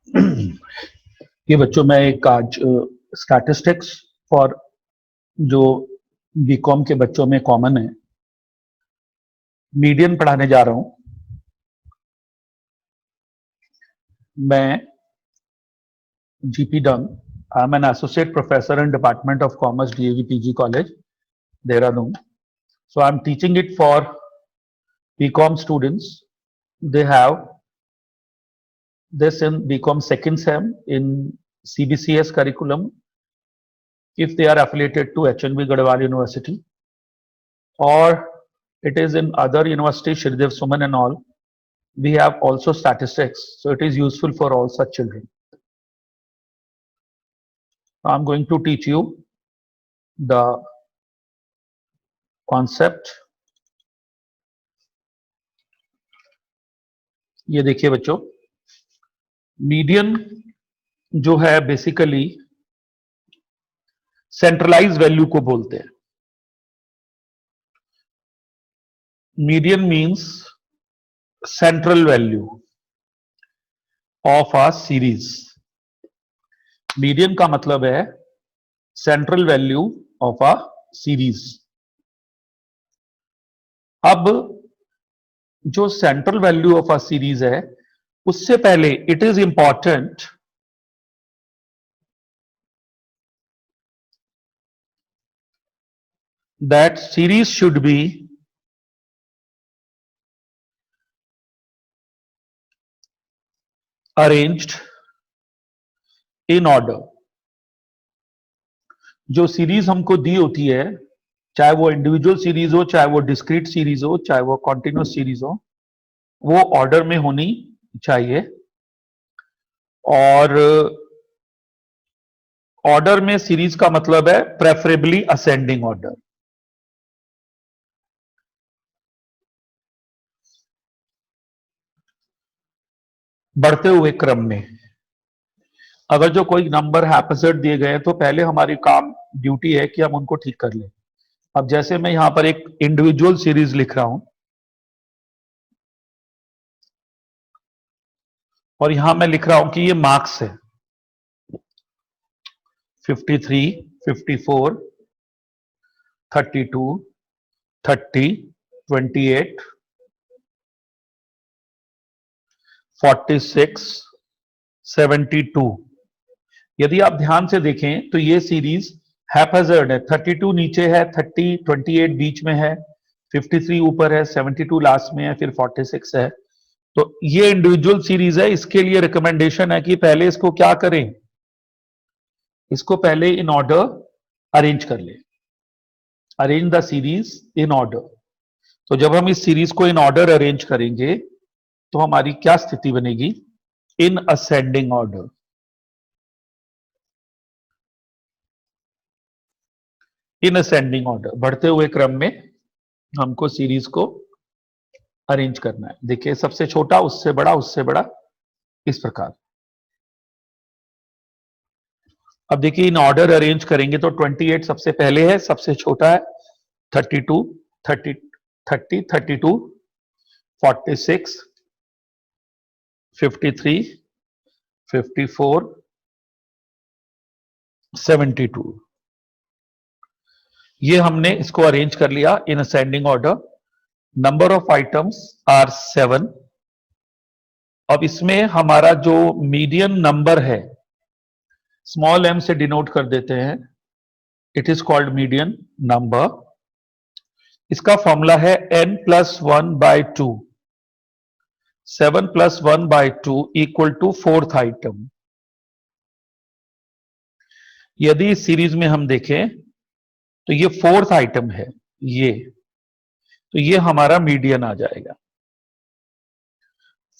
ये बच्चों मैं एक आज स्टैटिस्टिक्स फॉर जो बीकॉम के बच्चों में कॉमन है, मीडियन पढ़ाने जा रहा हूं। मैं GP Dang, I am an associate professor in department of commerce, DAV PG college, Dehradun. So I'm teaching it for BCom students. They have this in BCom second sem in CBCS curriculum if they are affiliated to HNB Gadwal University, or it is in other universities, Shridev Suman and all. We have also statistics, so it is useful for all such children. I'm going to teach you the concept. ये देखिए बच्चों, median जो है basically centralise value को बोलते हैं. Median means central value of a series. Median का मतलब है central value of a series. अब जो central value of a series है, उससे पहले it is important that series should be arranged in order. जो सीरीज हमको दी होती है, चाहे वो इंडिविजुअल सीरीज हो, चाहे वो डिस्क्रीट सीरीज हो, चाहे वो कॉन्टिन्यूस सीरीज हो, वो ऑर्डर में होनी चाहिए. और ऑर्डर में सीरीज का मतलब है प्रेफरेबली असेंडिंग ऑर्डर. बढ़ते हुए क्रम में अगर जो कोई नंबर हैप्पैज़र्ड दिए गए हैं, तो पहले हमारी काम ड्यूटी है कि हम उनको ठीक कर लें. अब जैसे मैं यहां पर एक इंडिविजुअल सीरीज लिख रहा हूं, और यहां मैं लिख रहा हूं कि ये मार्क्स है 53, 54, 32, 30, 28, 46, 72. यदि आप ध्यान से देखें तो ये सीरीज हैप्पैज़र्ड है. 32 नीचे है, 30, 28 बीच में है, 53 ऊपर है, 72 लास्ट में है, फिर 46 है. तो ये इंडिविजुअल सीरीज है. इसके लिए रिकमेंडेशन है कि पहले इसको क्या करें, इसको पहले इन ऑर्डर अरेंज कर ले. Arrange the series in order. तो जब हम इस सीरीज को इन ऑर्डर अरेंज करेंगे तो हमारी क्या स्थिति बनेगी, इन असेंडिंग ऑर्डर. इन असेंडिंग ऑर्डर, बढ़ते हुए क्रम में हमको सीरीज को अरेंज करना है. देखिए, सबसे छोटा, उससे बड़ा, उससे बड़ा, इस प्रकार. अब देखिए, इन ऑर्डर अरेंज करेंगे तो 28 सबसे पहले है, सबसे छोटा है. 32, 30, 30, 32, 46, 53, 54, 72. ये हमने इसको अरेंज कर लिया in ascending order. Number of items are 7. अब इसमें हमारा जो मीडियन नंबर है, स्मॉल m से डिनोट कर देते हैं. It is called median number. इसका फॉर्मूला है n+1/2. 7+1/2 equal to fourth item. यदि इस सीरीज में हम देखें तो ये फोर्थ आइटम है, ये, तो ये हमारा मीडियन आ जाएगा.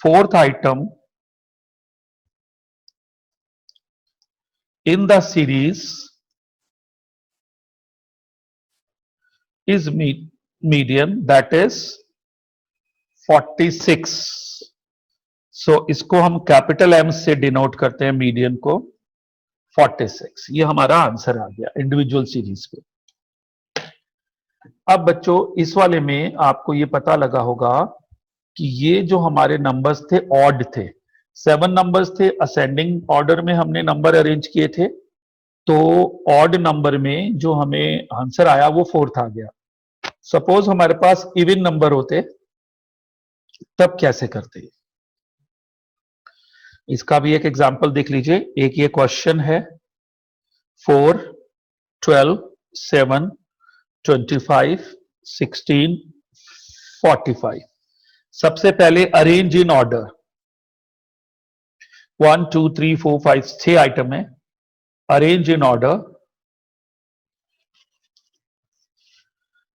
Fourth item in the series is median, that is 46. so इसको हम कैपिटल M से डिनोट करते हैं, मीडियन को 46. ये हमारा आंसर आ गया इंडिविजुअल सीरीज पे. अब बच्चों, इस वाले में आपको ये पता लगा होगा कि ये जो हमारे नंबर्स थे ऑड थे. 7 नंबर्स थे, असेंडिंग ऑर्डर में हमने नंबर अरेंज किए थे, तो ऑड नंबर में जो हमें आंसर आया वो 4th आ गया। सपोज हमारे पास इवन नंबर होते तब कैसे करते? इसका भी एक एग्जांपल देख लीजिए। एक ये क्वेश्चन है 4, 12, 7, 25, 16, 45। सबसे पहले अरेंज इन ऑर्डर। 1, 2, 3, 4, 5 6 आइटम है। अरेंज इन ऑर्डर,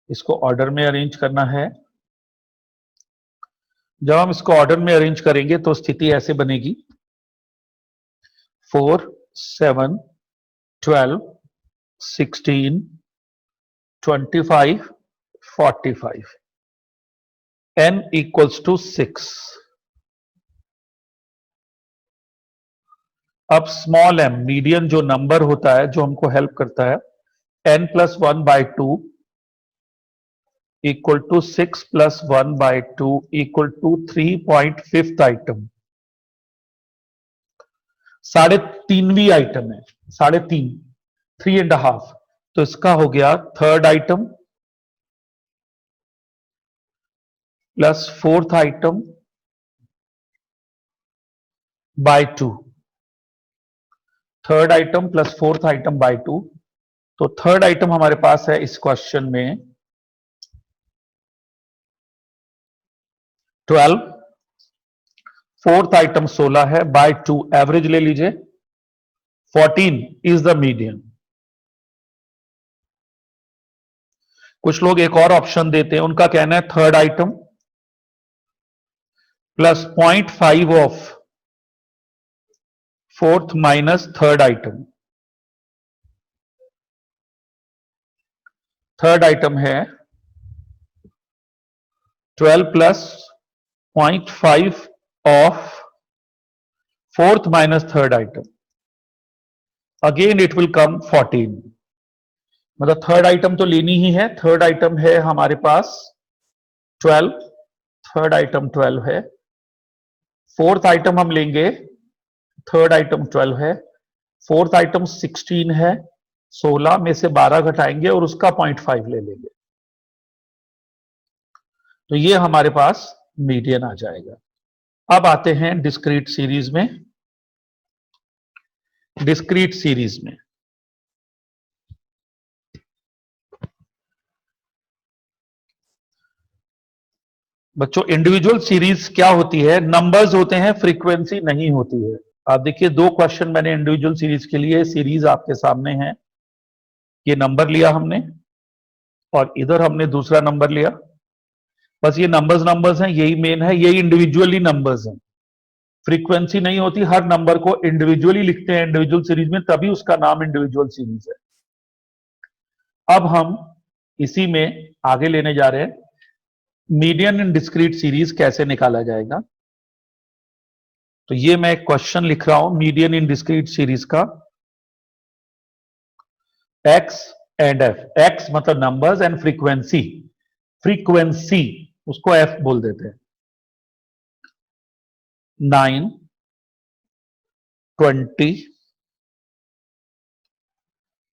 इसको ऑर्डर में अरेंज करना है। जब हम इसको ऑर्डर में अरेंज करेंगे तो स्थिति ऐसे बनेगी 4, 7, 12, 16, 25, 45, n इक्वल्स टू 6। अब स्मॉल m मीडियन जो नंबर होता है जो हमको हेल्प करता है, n plus 1/2 equal to 6 plus 1/2 equal to 3.5 item. 3.5वीं आइटम है, 3.5, 3.5। तो इसका हो गया third item plus fourth item by 2। Third item plus fourth item by 2। तो थर्ड आइटम हमारे पास है इस क्वेश्चन में 12, फोर्थ आइटम 16 है, बाय 2 एवरेज ले लीजिए, 14 इज द मीडियन। कुछ लोग एक और ऑप्शन देते हैं, उनका कहना है third item plus 0.5 of fourth minus third item. Third item है 12 plus 0.5 of fourth minus third item, again it will come 14। मतलब थर्ड आइटम तो लेनी ही है। थर्ड आइटम है हमारे पास 12, थर्ड आइटम 12 है। फोर्थ आइटम हम लेंगे, थर्ड आइटम 12 है, फोर्थ आइटम 16 है, 16 में से 12 घटाएंगे और उसका 0.5 ले लेंगे, तो ये हमारे पास मीडियन आ जाएगा। अब आते हैं डिस्क्रीट सीरीज में। डिस्क्रीट सीरीज में बच्चों इंडिविजुअल सीरीज क्या होती है? नंबर्स होते हैं, फ्रीक्वेंसी नहीं होती है। आप देखिए 2 क्वेश्चन मैंने इंडिविजुअल सीरीज के लिए, सीरीज आपके सामने है। ये नंबर लिया हमने और इधर हमने दूसरा नंबर लिया। बस ये नंबर्स हैं, यही मेन है, यही इंडिविजुअली नंबर्स हैं। फ्रीक्वेंसी नहीं होती, हर नंबर को इंडिविजुअली लिखते हैं इंडिविजुअल सीरीज में, तभी उसका नाम इंडिविजुअल सीरीज है। अब हम इसी में आगे लेने जा रहे हैं, मीडियन इन डिस्क्रीट सीरीज कैसे निकाला जाएगा। तो ये मैं एक क्वेश्चन लिख रहा हूं मीडियन इन डिस्क्रीट सीरीज का। एक्स एंड एफ, एक्स मतलब नंबर्स एंड फ्रीक्वेंसी, फ्रीक्वेंसी उसको एफ बोल देते हैं। 9, 20,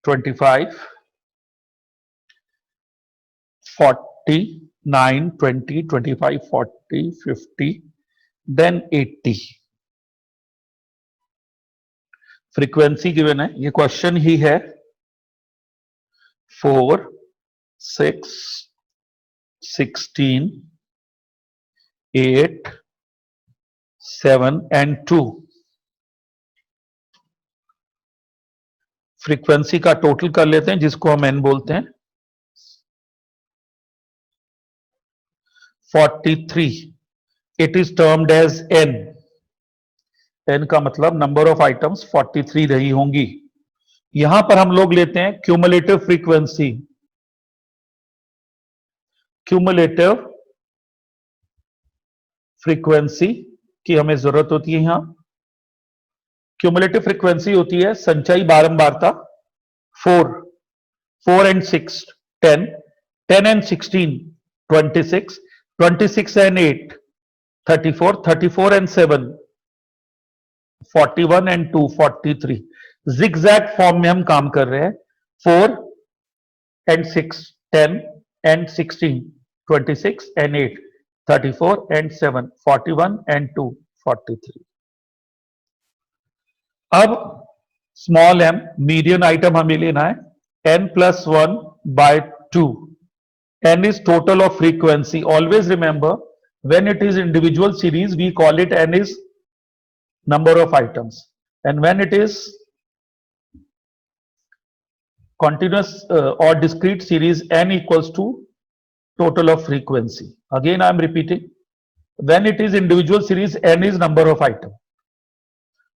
25, 40, 9, 20, 25, 40, 50, देन 80। फ्रीक्वेंसी गिवन है, ये क्वेश्चन ही है। 4, 6, 16, 8, 7 एंड 2। फ्रीक्वेंसी का टोटल कर लेते हैं, जिसको हम एन बोलते हैं। 43, it is termed as N. N का मतलब नंबर ऑफ आइटम्स 43 रही होंगी। यहां पर हम लोग लेते हैं क्यूमुलेटिव फ्रीक्वेंसी। क्यूमुलेटिव फ्रीक्वेंसी की हमें जरूरत होती है। यहां क्यूमुलेटिव फ्रीक्वेंसी होती है संचयी बारंबारता। 4 and 6 10, 10 and 16 26, 26 and 8 34, 34 and 7 41 and 2 43। Zigzag form में हम काम कर रहे हैं। 4 and 6 10 and 16 26 and 8 34 and 7 41 and 2 43। अब स्मॉल m मीडियन आइटम हमें लेना है n plus 1 by 2। n is total of frequency। always remember when it is individual series we call it n is number of items, and when it is continuous or discrete series n equals to total of frequency। again I am repeating, when it is individual series n is number of item,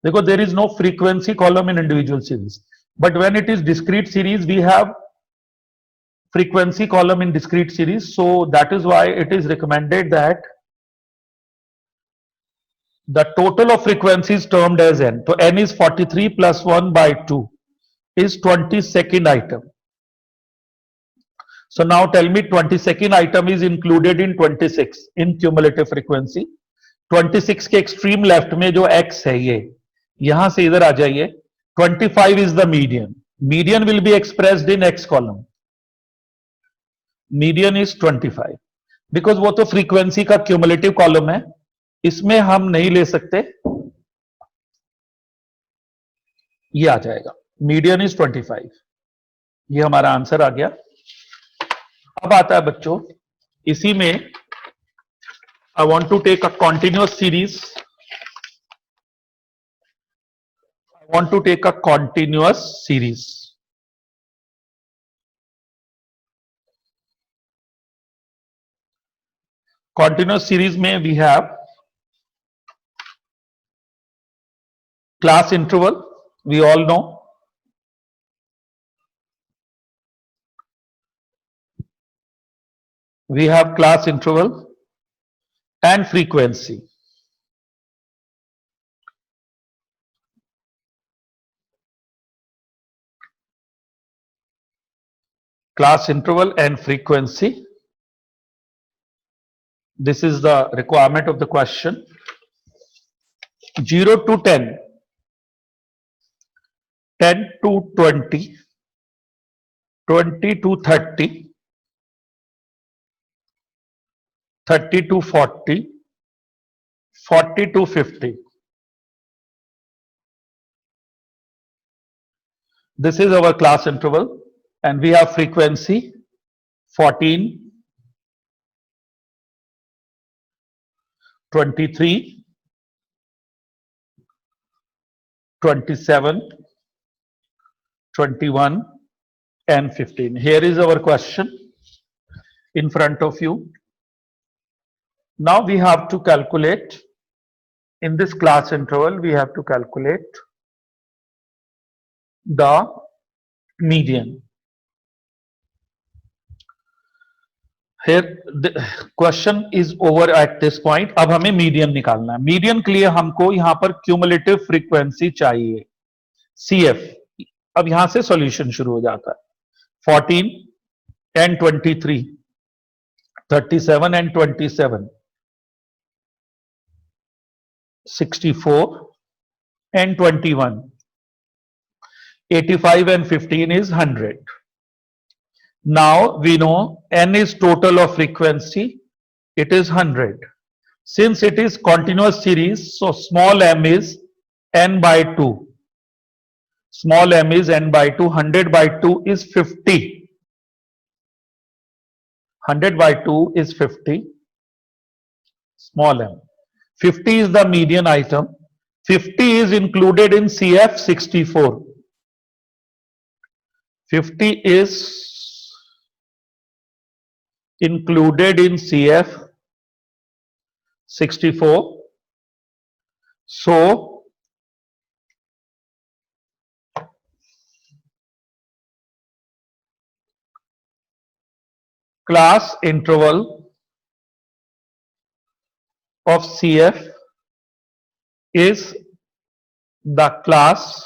because there is no frequency column in individual series, but when it is discrete series we have frequency column in discrete series, so that is why it is recommended that the total of frequency is termed as n। so n is 43 plus 1 by 2 is 22nd item। so now tell me 22nd item is included in 26 in cumulative frequency। 26 के extreme left में जो x है ये यहां से इधर आ जाइए। 25 is the median। median will be expressed in x column। median is 25 because वो तो फ्रीक्वेंसी का क्यूमुलेटिव कॉलम है, इसमें हम नहीं ले सकते, ये आ जाएगा median is 25। ये हमारा आंसर आ गया। अब आता है बच्चों इसी में I want to take a continuous series। I want to take a continuous series। continuous series में we have class interval, we all know, we have class interval and frequency। class interval and frequency, this is the requirement of the question। 0 to 10, 10 to 20, 20 to 30, 30 to 40, 40 to 50। this is our class interval and we have frequency 14, 23, 27, 21 and 15। here is our question in front of you। now we have to calculate in this class interval, we have to calculate the median। here the question is over at this point। अब हमें median निकालना है। Median के लिए हमको यहां पर cumulative frequency चाहिए CF। अब यहां से सॉल्यूशन शुरू हो जाता है। 14 and 23, 37 and 27, 64 and 21, 85 and 15 is 100। now we know n is total of frequency, it is 100। since it is continuous series, so small m is n by 2। small m is n by 2, 100 by 2 is 50। 100 by 2 is 50, small m। 50 is the median item। 50 is included in CF 64। 50 is included in CF 64। so class interval of CF is the class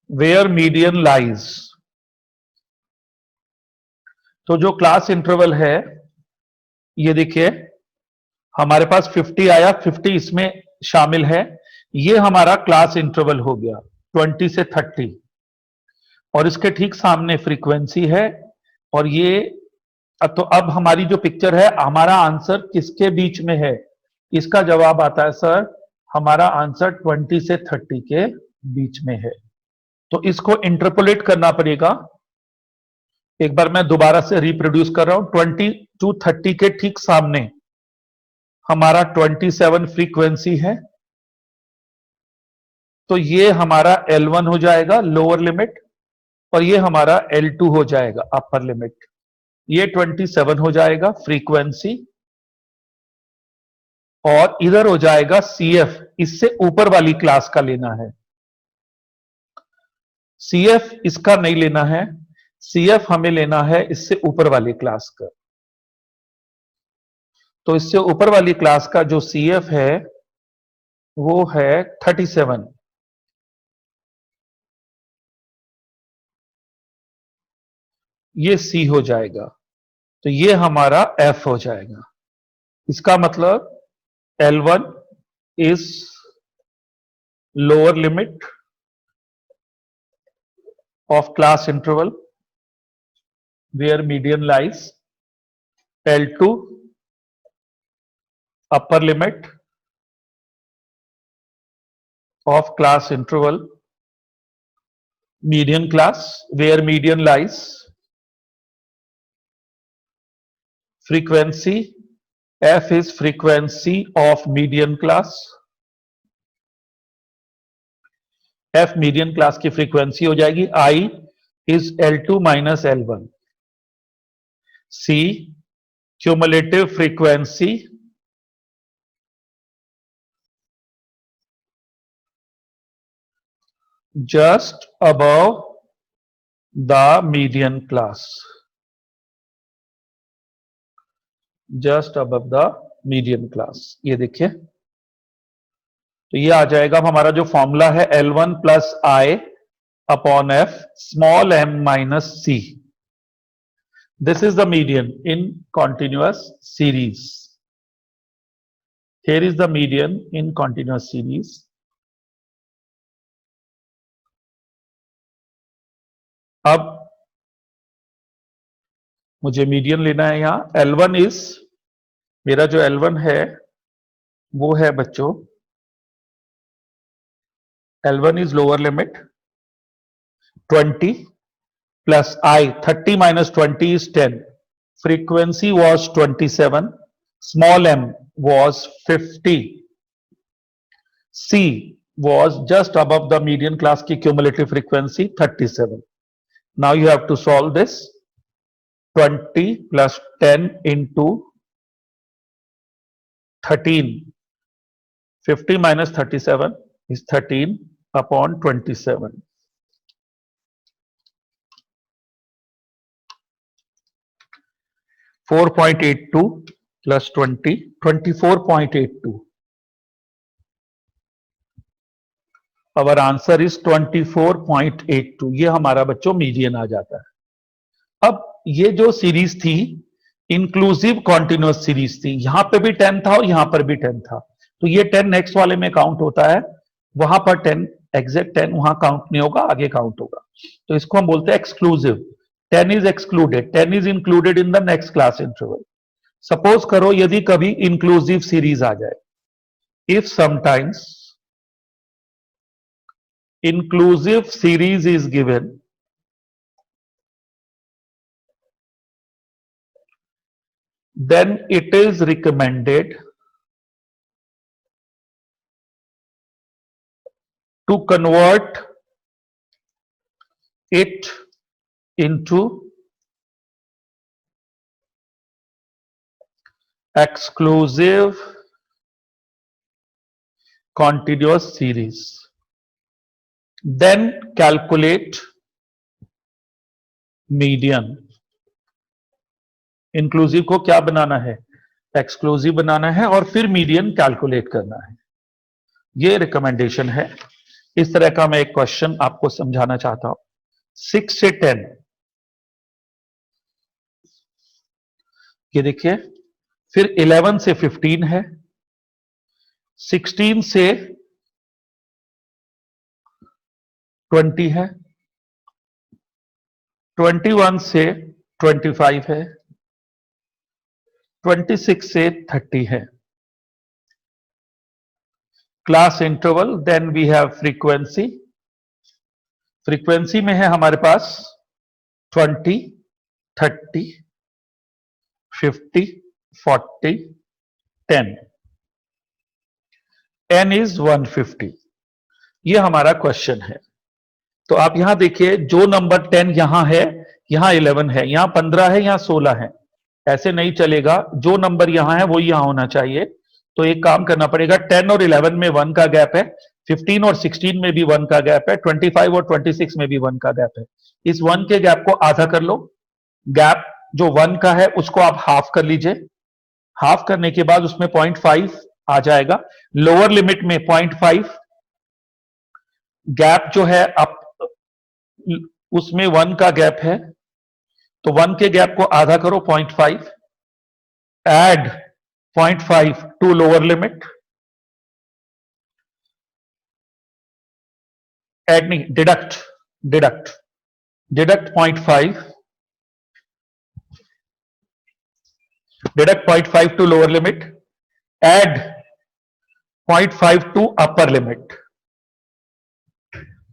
where median lies। तो जो class interval है ये देखिए हमारे पास 50 आया, 50 इसमें शामिल है। ये हमारा क्लास इंटरवल हो गया 20 से 30 और इसके ठीक सामने फ्रीक्वेंसी है। और ये तो अब हमारी जो पिक्चर है, हमारा आंसर किसके बीच में है? इसका जवाब आता है सर, हमारा आंसर 20 से 30 के बीच में है। तो इसको इंटरपोलेट करना पड़ेगा। एक बार मैं दोबारा से रिप्रोड्यूस कर रहा हूं। 20 टू 30 के ठीक सामने हमारा 27 फ्रीक्वेंसी है, तो ये हमारा L1 हो जाएगा लोअर लिमिट और ये हमारा L2 हो जाएगा अपर लिमिट। ये 27 हो जाएगा फ्रीक्वेंसी और इधर हो जाएगा CF, इससे ऊपर वाली क्लास का लेना है। CF इसका नहीं लेना है, CF हमें लेना है इससे ऊपर वाली क्लास का। तो इससे ऊपर वाली क्लास का जो CF है वो है 37। ये C हो जाएगा, तो ये हमारा F हो जाएगा। इसका मतलब L1 is lower limit of class interval where median lies, L2 upper limit of class interval median class where median lies, frequency F is frequency of median class, F median class की frequency हो जाएगी, I is L2 minus L1, C cumulative frequency just above the median class, just above the median class। ये देखिए, तो ये आ जाएगा हमारा जो फॉर्मूला है L1 plus I upon F small m minus C। This is the median in continuous series. Here is the median in continuous series. अब मुझे मीडियन लेना है यहां। L1 इज, मेरा जो L1 है वो है बच्चों, L1 is lower limit 20 plus I, 30 minus 20 is 10. Frequency was 27. Small m was 50. C was just above the median class की cumulative frequency 37. Now you have to solve this. 20 plus 10 into 13. 50 minus 37 is 13 upon 27. 4.82 plus 20, 24.82. Our answer is 24.82। ये हमारा बच्चों median आ जाता है। अब ये जो series थी इंक्लूसिव कॉन्टिन्यूअस सीरीज थी, यहां पे भी 10 था और यहां पर भी 10 था, तो ये 10 नेक्स्ट वाले में काउंट होता है, वहां पर 10 एग्जैक्ट 10 वहां काउंट नहीं होगा, आगे काउंट होगा। तो इसको हम बोलते हैं exclusive. 10 is excluded, 10 is included in the next class interval. Suppose करो यदि कभी इंक्लूसिव सीरीज आ जाए, if sometimes inclusive series is given, then it is recommended to convert it into exclusive continuous series, then calculate median। Inclusive को क्या बनाना है, exclusive बनाना है और फिर मीडियन कैलकुलेट करना है। ये रिकमेंडेशन है। इस तरह का मैं एक क्वेश्चन आपको समझाना चाहता हूं। 6 से 10, ये देखिए, फिर 11 से 15 है, 16 से 20 है, 21 से 25 है, 26 से 30 है। Class interval, then we have frequency. Frequency में है हमारे पास 20, 30, 50, 40, 10। n is 150। ये हमारा क्वेश्चन है। तो आप यहां देखिए, जो नंबर 10 यहां है, यहां 11 है, यहां 15 है, यहां 16 है। ऐसे नहीं चलेगा, जो नंबर यहां है वो यहां होना चाहिए। तो एक काम करना पड़ेगा, 10 और 11 में 1 का गैप है, 15 और 16 में भी 1 का गैप है, 25 और 26 में भी 1 का गैप है। इस 1 के गैप को आधा कर लो। गैप जो 1 का है उसको आप हाफ कर लीजिए। हाफ करने के बाद उसमें 0.5 आ जाएगा। लोअर लिमिट में 0.5, गैप जो है आप उसमें 1 का गैप है, तो 1 के गैप को आधा करो, 0.5, add 0.5 to lower limit, add नहीं, deduct 0.5, deduct 0.5 to lower limit, add 0.5 to upper limit.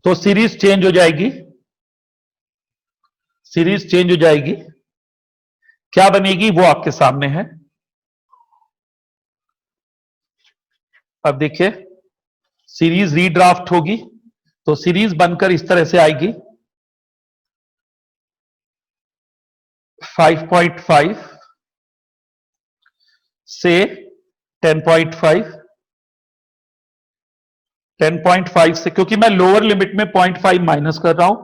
तो सीरीज चेंज हो जाएगी, सीरीज चेंज हो जाएगी। क्या बनेगी वो आपके सामने है। अब देखिए, सीरीज रीड्राफ्ट होगी, तो सीरीज बनकर इस तरह से आएगी, 5.5 से 10.5, 10.5 से, क्योंकि मैं लोअर लिमिट में 0.5 माइनस कर रहा हूं,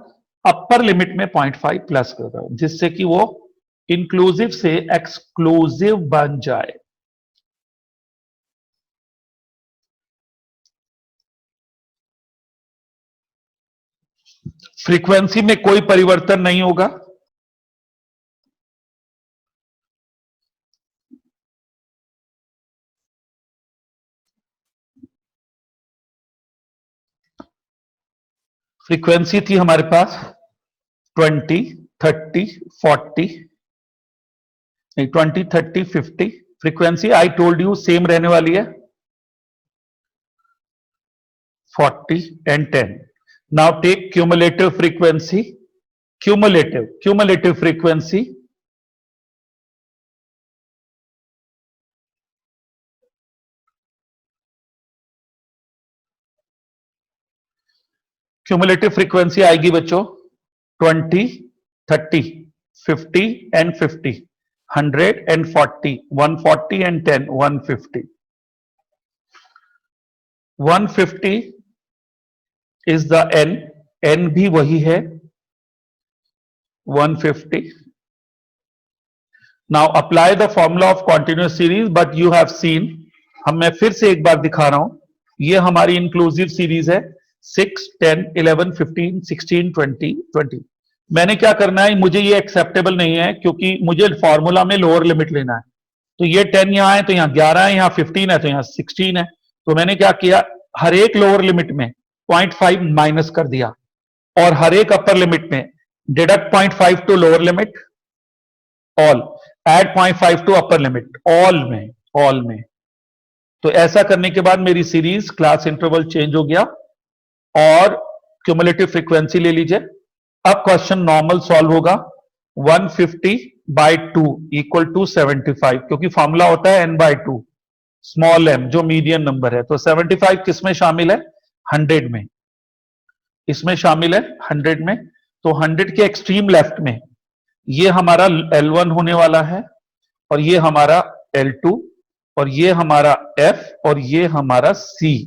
अपर लिमिट में 0.5 प्लस कर रहा हूं, जिससे कि वो इंक्लूसिव से एक्सक्लूसिव बन जाए। फ्रीक्वेंसी में कोई परिवर्तन नहीं होगा। फ्रीक्वेंसी थी हमारे पास 20, 30, 40, नहीं 20, 30, 50। Frequency I told you same रहने वाली है, 40 and 10. Now take cumulative frequency. Cumulative frequency. Cumulative frequency आएगी बच्चों 20, 30, 50 and 50, 100 and 40, 140 and 10, 150. 150 is the n भी वही है 150. Now apply the formula of continuous series, but you have seen, मैं फिर से एक बार दिखा रहा हूं, ये हमारी इंक्लूसिव सीरीज है 6, 10, 11, 15, 16, 20, 20। मैंने क्या करना है, मुझे ये एक्सेप्टेबल नहीं है, क्योंकि मुझे फॉर्मूला में लोअर लिमिट लेना है। तो ये 10 यहां है, तो यहां 11 है, यहां 15 है, तो यहां 16 है। तो मैंने क्या किया, हर एक लोअर लिमिट में 0.5 माइनस कर दिया, और हर एक अपर लिमिट में deduct 0.5 to lower limit, all, add 0.5 to upper limit, all में। तो ऐसा करने के बाद मेरी सीरीज क्लास इंटरवल चेंज हो गया, और क्यूमुलेटिव फ्रीक्वेंसी ले लीजिए। अब क्वेश्चन नॉर्मल सॉल्व होगा, 150/2 इक्वल टू 75, क्योंकि फॉर्मूला होता है n/2, स्मॉल m जो मीडियन नंबर है। तो 75 किसमें शामिल है, 100 में, इसमें शामिल है 100 में। तो 100 के एक्सट्रीम लेफ्ट में ये हमारा L1 होने वाला है, और ये हमारा L2, और ये हमारा F, और ये हमारा C।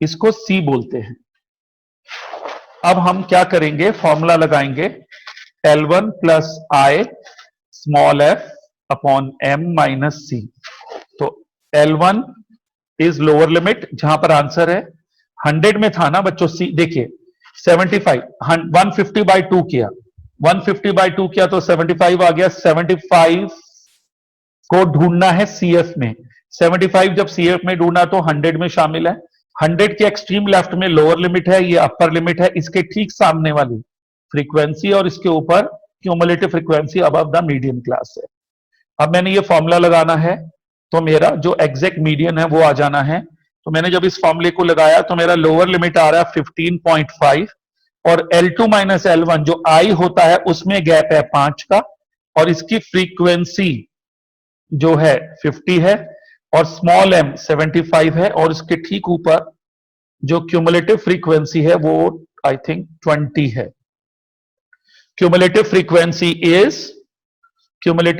इसको C बोलते हैं। अब हम क्या करेंगे, फॉर्मूला लगाएंगे, L1 plus I small f upon m minus C। तो L1 इज लोअर लिमिट, जहां पर आंसर है 100 में था ना बच्चों, C देखिए 75, 150/2 किया, 150/2 किया तो 75 आ गया। 75 को ढूंढना है CF में, 75 जब सीएफ में ढूंढा तो 100 में शामिल है। 100 के एक्सट्रीम लेफ्ट में लोअर लिमिट है, ये अपर लिमिट है, इसके ठीक सामने वाली फ्रीक्वेंसी और इसके ऊपर cumulative frequency above the median class है। अब मैंने ये फॉर्मूला लगाना है, तो मेरा जो एग्जैक्ट मीडियन है वो आ जाना है। तो मैंने जब इस फॉर्मूले को लगाया तो मेरा लोअर लिमिट आ रहा है 15.5 और L2 माइनस L1 जो I होता है उसमें गैप है 5 का और इसकी फ्रीक्वेंसी जो है 50 है और स्मॉल m 75 है और इसके ठीक ऊपर जो क्यूमुलेटिव फ्रीक्वेंसी है वो आई थिंक 20 है। क्यूमुलेटिव फ्रीक्वेंसी इज 20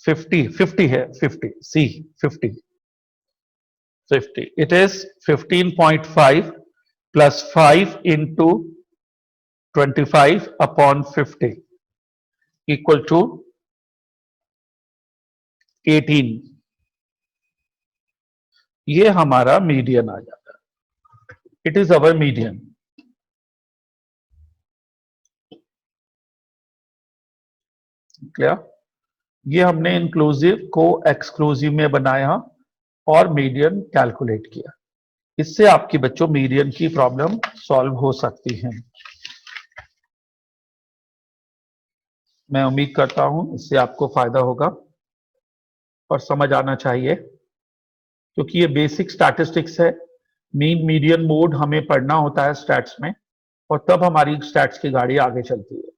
50 है 50 C 50 it is 15.5 plus 5 into 25 upon 50 equal to 18। ये हमारा मीडियन आ जाता है, it is our median. Clear? ये हमने इंक्लूसिव को एक्सक्लूसिव में बनाया और मीडियन कैलकुलेट किया। इससे आपकी बच्चों मीडियन की प्रॉब्लम सॉल्व हो सकती है। मैं उम्मीद करता हूं इससे आपको फायदा होगा और समझ आना चाहिए, क्योंकि ये बेसिक स्टैटिस्टिक्स है। मीन मीडियन मोड हमें पढ़ना होता है स्टैट्स में और तब हमारी स्टैट्स की गाड़ी आगे चलती है।